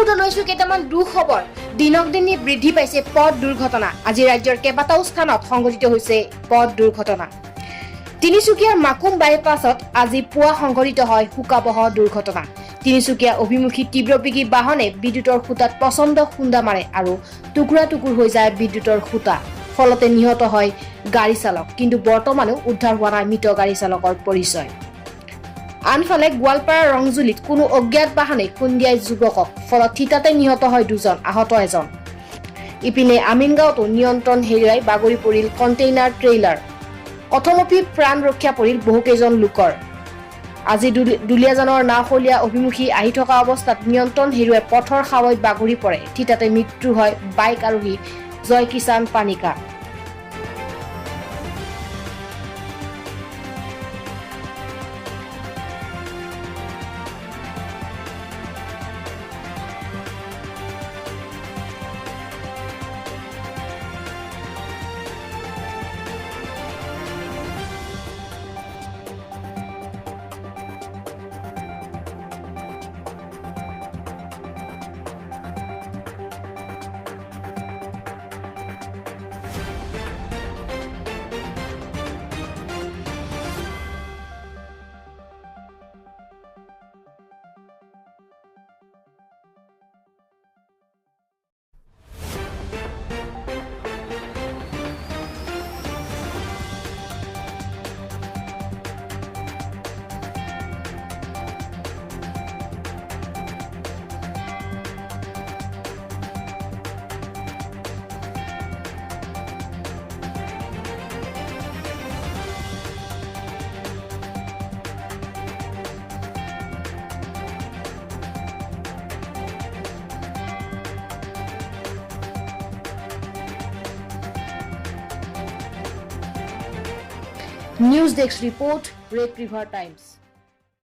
মুহূৰ্তত লৈছো কেইটামান দুখবৰ দিনক দিনে বৃদ্ধি পাইছে পথ দুৰ্ঘটনা আজি ৰাজ্যৰ কেইবাটাও স্থানত সংঘটিত হৈছে পথ দুৰ্ঘটনা তিনিচুকীয়াৰ মাকুম বাইপাছত আজি পুৱা সংঘটিত হয় হুকাবহ দুৰ্ঘটনা তিনিচুকীয়া অভিমুখী তীব্ৰবেগী বাহনে বিদ্যুতৰ খুঁটাত প্ৰচণ্ড খুন্দা মাৰে আৰু টুকুৰা টুকুৰ হৈ যায় বিদ্যুতৰ খুঁটা ফলতে নিহত হয় গাড়ী চালক কিন্তু বৰ্তমানো উদ্ধাৰ হোৱা নাই মৃত গাড়ী চালকৰ পৰিচয় আনফালে গোৱালপাৰা ৰংজুলিত কোনো অজ্ঞাত বাহনে খুন্দিয়াই যুৱকক ফলত থিতাতে নিহত হয় দুজন আহত এজন ইপিনে আমিনগাঁৱতো নিয়ন্ত্ৰণ হেৰুৱাই বাগৰি পৰিল কণ্টেইনাৰ ট্ৰেইলাৰ অথমপি প্ৰাণ ৰক্ষা পৰিল বহুকেইজন লোকৰ আজি দুলিয়াজানৰ নাওখলীয়া অভিমুখী আহি থকা অৱস্থাত নিয়ন্ত্ৰণ হেৰুৱাই পথৰ খাৱৈত বাগৰি পৰে থিতাতে মৃত্যু হয় বাইক আৰোহী জয় কিষাণ পানিকা News Desk report, Red River Times.